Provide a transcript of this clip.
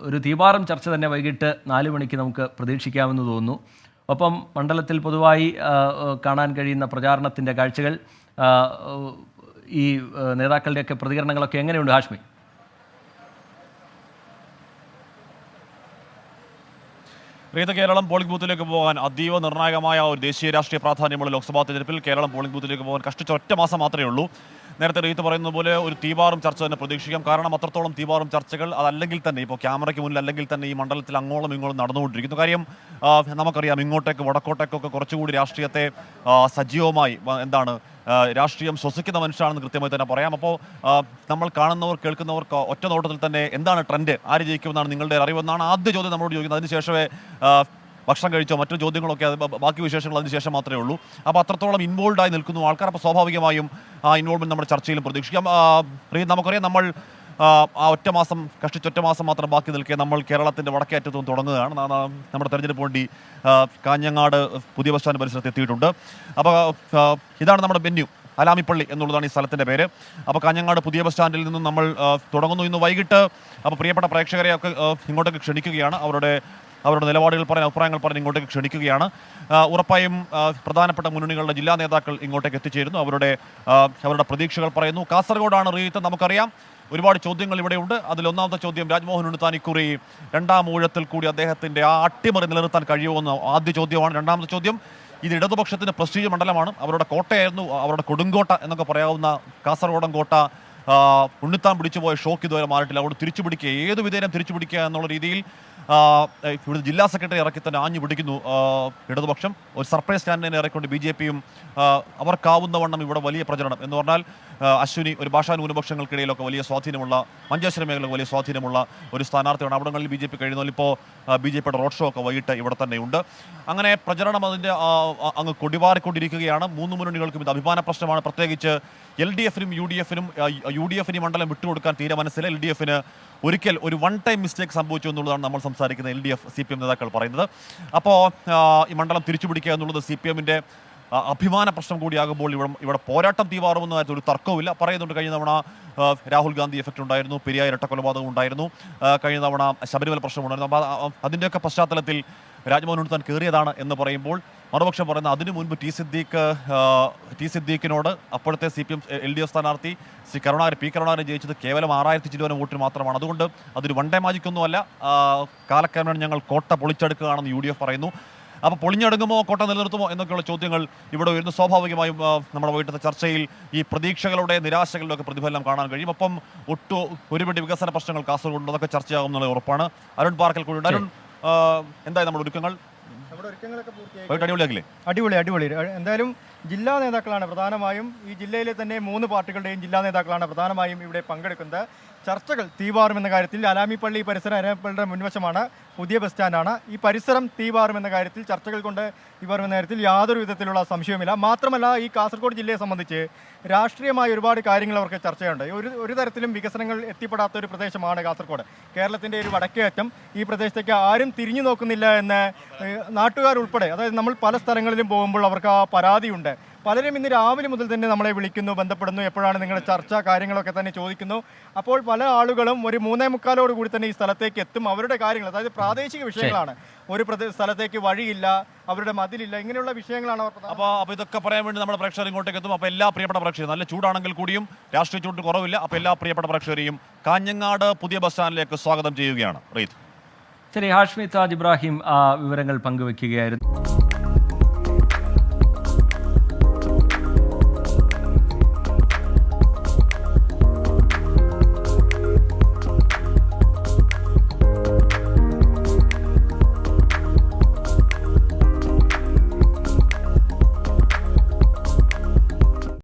ഒരു തീപാറും ചർച്ച തന്നെ വൈകിട്ട് 4 മണിക്ക് നമുക്ക് പ്രതീക്ഷിക്കാമെന്ന് തോന്നുന്നു. ഒപ്പം മണ്ഡലത്തിൽ പൊതുവായി കാണാൻ കഴിയുന്ന പ്രചാരണത്തിൻ്റെ കാഴ്ചകൾ, ഈ നേതാക്കളുടെയൊക്കെ പ്രതികരണങ്ങളൊക്കെ എങ്ങനെയുണ്ട് ഹാഷ്മി? കേരളം പോളിംഗ് ബൂത്തിലേക്ക് പോകാൻ അതീവ നിർണായകമായ ഒരു ദേശീയ രാഷ്ട്രീയ പ്രാധാന്യമുള്ള ലോക്സഭാ തെരഞ്ഞെടുപ്പിൽ കേരളം പോളിംഗ് ബൂത്തിലേക്ക് പോകാൻ കഷ്ടിച്ച ഒറ്റ മാസം മാത്രമേ ഉള്ളൂ. നേരത്തെ റീത്ത് പറയുന്നത് പോലെ ഒരു തീപാറും ചർച്ച തന്നെ പ്രതീക്ഷിക്കാം. കാരണം അത്രത്തോളം തീപാറും ചർച്ചകൾ അതല്ലെങ്കിൽ തന്നെ ഇപ്പോൾ ക്യാമറയ്ക്ക് മുന്നിൽ അല്ലെങ്കിൽ തന്നെ ഈ മണ്ഡലത്തിൽ അങ്ങോളം ഇങ്ങോളം നടന്നുകൊണ്ടിരിക്കുന്നു. കാര്യം നമുക്കറിയാം, ഇങ്ങോട്ടേക്ക് വടക്കോട്ടേക്കൊക്കെ കുറച്ചുകൂടി രാഷ്ട്രീയത്തെ സജീവമായി രാഷ്ട്രീയം ശ്വസിക്കുന്ന മനുഷ്യരാണെന്ന് കൃത്യമായി തന്നെ പറയാം. അപ്പോൾ നമ്മൾ കാണുന്നവർ കേൾക്കുന്നവർക്ക് ഒറ്റ നോട്ടത്തിൽ തന്നെ എന്താണ് ട്രെൻഡ്, ആര് ജയിക്കുമെന്നാണ് നിങ്ങളുടെ അറിവെന്നാണ് ആദ്യ ചോദ്യം നമ്മളോട് ചോദിക്കുന്നത്. അതിനുശേഷമേ ഭക്ഷണം കഴിച്ചോ മറ്റു ചോദ്യങ്ങളൊക്കെ ബാക്കി വിശേഷങ്ങൾ അതിന് ശേഷം മാത്രമേ ഉള്ളൂ. അപ്പോൾ അത്രത്തോളം ഇൻവോൾവായി നിൽക്കുന്നു ആൾക്കാർ. അപ്പോൾ സ്വാഭാവികമായും ആ ഇൻവോൾവ്മെൻറ്റ് നമ്മുടെ ചർച്ചയിലും പ്രതീക്ഷിക്കാം. നമുക്കറിയാം, നമ്മൾ കഷ്ടിച്ചൊറ്റ മാസം മാത്രം ബാക്കി നിൽക്കെ നമ്മൾ കേരളത്തിൻ്റെ വടക്കേ അറ്റത്തും തുടങ്ങുകയാണ്. നമ്മുടെ തെരഞ്ഞെടുപ്പ് വേണ്ടി കാഞ്ഞങ്ങാട് പുതിയ ബസ് സ്റ്റാൻഡ് പരിസരത്ത് എത്തിയിട്ടുണ്ട്. അപ്പോൾ ഇതാണ് നമ്മുടെ വെന്യൂ, അലാമിപ്പള്ളി എന്നുള്ളതാണ് ഈ സ്ഥലത്തിൻ്റെ പേര്. അപ്പോൾ കാഞ്ഞങ്ങാട് പുതിയ ബസ് സ്റ്റാൻഡിൽ നിന്നും നമ്മൾ തുടങ്ങുന്നു ഇന്ന് വൈകിട്ട്. അപ്പോൾ പ്രിയപ്പെട്ട പ്രേക്ഷകരെയൊക്കെ ഇങ്ങോട്ടേക്ക് ക്ഷണിക്കുകയാണ്. അവരുടെ നിലപാടുകൾ പറഞ്ഞ് അഭിപ്രായങ്ങൾ പറഞ്ഞ് ഇങ്ങോട്ടേക്ക് ക്ഷണിക്കുകയാണ്. ഉറപ്പായും പ്രധാനപ്പെട്ട മുന്നണികളുടെ ജില്ലാ നേതാക്കൾ ഇങ്ങോട്ടേക്ക് എത്തിച്ചേരുന്നു. അവരുടെ പ്രതീക്ഷകൾ പറയുന്നു. കാസർഗോഡാണ് റീത്ത്. നമുക്കറിയാം, ഒരുപാട് ചോദ്യങ്ങൾ ഇവിടെയുണ്ട്. അതിലൊന്നാമത്തെ ചോദ്യം, രാജ്മോഹൻ ഉണ്ണിത്താൻ ഇക്കുറി 2ാം ഊഴത്തിൽ കൂടി അദ്ദേഹത്തിൻ്റെ ആ അട്ടിമറി നിലനിർത്താൻ കഴിയുമെന്ന് ആദ്യ ചോദ്യമാണ്. രണ്ടാമത്തെ ചോദ്യം, ഇത് ഇടതുപക്ഷത്തിൻ്റെ പ്രസ്റ്റീജ് മണ്ഡലമാണ്. അവരുടെ കോട്ടയായിരുന്നു, അവരുടെ കൊടുങ്കോട്ട എന്നൊക്കെ പറയാവുന്ന കാസർഗോഡൻ കോട്ട ഉണ്ണിത്താൻ പിടിച്ചുപോയ ഷോക്ക് ഇതുവരെ മാറിയിട്ടില്ല. അവിടെ തിരിച്ചു പിടിക്കുക, ഏത് വിധേയം തിരിച്ചു പിടിക്കുക എന്നുള്ള രീതിയിൽ ഇവിടെ ജില്ലാ സെക്രട്ടറി ഇറക്കി തന്നെ ആഞ്ഞു പിടിക്കുന്നു ഇടതുപക്ഷം. ഒരു സർപ്രൈസ് സ്റ്റാൻഡിനെ ഇറക്കിക്കൊണ്ട് BJPയും അവർക്കാവുന്ന വണ്ണം ഇവിടെ വലിയ പ്രചരണം എന്ന് പറഞ്ഞാൽ അശ്വിനി ഒരു ഭാഷാ ന്യൂനപക്ഷങ്ങൾക്കിടയിലൊക്കെ വലിയ സ്വാധീനമുള്ള, മഞ്ചേശ്വരം മേഖല വലിയ സ്വാധീനമുള്ള ഒരു സ്ഥാനാർത്ഥിയാണ്. അവിടങ്ങളിൽ BJP കഴിയുന്നതിൽ ഇപ്പോൾ BJPയുടെ റോഡ് ഷോ ഒക്കെ വൈകിട്ട് ഇവിടെ തന്നെയുണ്ട്. അങ്ങനെ പ്രചരണം അതിൻ്റെ അങ്ങ് കൊടിവാറിക്കൊണ്ടിരിക്കുകയാണ്. 3 മുന്നണികൾക്കും ഇത് അഭിമാന പ്രശ്നമാണ്. പ്രത്യേകിച്ച് LDFനും UDFനും മണ്ഡലം വിട്ടുകൊടുക്കാൻ തീരെ മനസ്സില്ല. LDFന് ഒരിക്കൽ ഒരു വൺ ടൈം മിസ്റ്റേക്ക് സംഭവിച്ചു എന്നുള്ളതാണ് നമ്മൾ സംസാരിക്കുന്ന LDF CPM നേതാക്കൾ പറയുന്നത്. അപ്പോൾ ഈ മണ്ഡലം തിരിച്ചു പിടിക്കുക എന്നുള്ളത് CPMൻ്റെ അഭിമാന പ്രശ്നം കൂടിയാകുമ്പോൾ ഇവിടെ പോരാട്ടം തീവാറുമെന്ന കാര്യത്തിൽ ഒരു തർക്കവുമില്ല. പറയുന്നുണ്ട്, കഴിഞ്ഞ തവണ രാഹുൽ ഗാന്ധി എഫക്റ്റ് ഉണ്ടായിരുന്നു, പെരിയാർ ഇരട്ടക്കൊലപാതകം ഉണ്ടായിരുന്നു, കഴിഞ്ഞ തവണ ശബരിമല പ്രശ്നമുണ്ടായിരുന്നു. അപ്പോൾ അതിൻ്റെയൊക്കെ പശ്ചാത്തലത്തിൽ രാജ്മോഹൻ ഉണ്ണിത്താൻ കയറിയതാണ് എന്ന് പറയുമ്പോൾ മറുപക്ഷം പറയുന്ന അതിനു മുൻപ് ടി സിദ്ദീഖിനോട് അപ്പോഴത്തെ CPM LDF സ്ഥാനാർത്ഥി പി കരുണാകരൻ ജയിച്ചത് കേവലം 6000 ചില്ലുവാനം വോട്ടിന് മാത്രമാണ്. അതുകൊണ്ട് അതൊരു വൺ ടൈം മാജിക്കൊന്നുമല്ല, കാലക്രമേണ ഞങ്ങൾ കോട്ട പൊളിച്ചെടുക്കുകയാണെന്ന് UDF പറയുന്നു. അപ്പോൾ പൊളിഞ്ഞടങ്ങുമോ, കോട്ട നിലനിർത്തുമോ എന്നൊക്കെയുള്ള ചോദ്യങ്ങൾ ഇവിടെ വരുന്നു. സ്വാഭാവികമായും നമ്മുടെ വൈകിട്ടത്തെ ചർച്ചയിൽ ഈ പ്രതീക്ഷകളുടെ നിരാശകളുടെ ഒക്കെ പ്രതിഫലനം കാണാൻ കഴിയും. ഒപ്പം ഒരുപിടി വികസന പ്രശ്നങ്ങൾ കാസർഗോഡ് അതൊക്കെ ചർച്ചയാകും എന്നുള്ള ഉറപ്പാണ്. അരുൺ പാർക്കൽ കൂടി. അരുൺ, എന്തായി നമ്മുടെ ഒരുക്കങ്ങൾ? അടിപൊളി. എന്തായാലും ജില്ലാ നേതാക്കളാണ് പ്രധാനമായും, ഈ ജില്ലയിലെ തന്നെ 3 പാർട്ടികളുടെയും ജില്ലാ നേതാക്കളാണ് പ്രധാനമായും ഇവിടെ പങ്കെടുക്കുന്നത്. ചർച്ചകൾ തീവാറുമെന്ന കാര്യത്തിൽ അലാമിപ്പള്ളി പരിസരം അലാമിപ്പള്ളിയുടെ മുൻവശമാണ്, പുതിയ ബസ് സ്റ്റാൻഡാണ്. ഈ പരിസരം തീവാറുമെന്ന കാര്യത്തിൽ, ചർച്ചകൾ കൊണ്ട് തീവാറുമെന്ന കാര്യത്തിൽ യാതൊരു വിധത്തിലുള്ള സംശയവുമില്ല. മാത്രമല്ല, ഈ കാസർഗോഡ് ജില്ലയെ സംബന്ധിച്ച് രാഷ്ട്രീയമായ ഒരുപാട് കാര്യങ്ങൾ അവർക്ക് ചർച്ചയുണ്ട്. ഒരു തരത്തിലും വികസനങ്ങൾ എത്തിപ്പെടാത്ത ഒരു പ്രദേശമാണ് കാസർഗോഡ്. കേരളത്തിൻ്റെ ഒരു വടക്കേ അറ്റം. ഈ പ്രദേശത്തേക്ക് ആരും തിരിഞ്ഞു നോക്കുന്നില്ല എന്ന് നാട്ടുകാരുൾപ്പെടെ, അതായത് നമ്മൾ പല സ്ഥലങ്ങളിലും പോകുമ്പോൾ അവർക്ക് ആ പരാതിയുണ്ട്. പലരും ഇന്ന് രാവിലെ മുതൽ തന്നെ നമ്മളെ വിളിക്കുന്നു, ബന്ധപ്പെടുന്നു, എപ്പോഴാണ് നിങ്ങളുടെ ചർച്ച, കാര്യങ്ങളൊക്കെ തന്നെ ചോദിക്കുന്നു. അപ്പോൾ പല ആളുകളും ഒരു 3:45 കൂടി തന്നെ ഈ സ്ഥലത്തേക്ക് എത്തും. അവരുടെ കാര്യങ്ങൾ, അതായത് പ്രാദേശിക വിഷയങ്ങളാണ്. ഒരു സ്ഥലത്തേക്ക് വഴിയില്ല, അവരുടെ മതിലില്ല, ഇങ്ങനെയുള്ള വിഷയങ്ങളാണ് അവർ. അപ്പോൾ ഇതൊക്കെ പറയാൻ വേണ്ടി നമ്മുടെ പ്രേക്ഷകർ ഇങ്ങോട്ടേക്ക് എത്തും. അപ്പോൾ എല്ലാ പ്രിയപ്പെട്ട പ്രേക്ഷകരും, നല്ല ചൂടാണെങ്കിൽ കൂടിയും രാഷ്ട്രീയ ചൂട് കുറവില്ല. അപ്പോൾ എല്ലാ പ്രിയപ്പെട്ട പ്രേക്ഷകരെയും കാഞ്ഞങ്ങാട് പുതിയ ബസ് സ്റ്റാൻഡിലേക്ക് സ്വാഗതം ചെയ്യുകയാണ്. റീത്ത്. ശരി, ഹാഷ്മി താജ് ഇബ്രാഹിം വിവരങ്ങൾ പങ്കുവയ്ക്കുകയായിരുന്നു.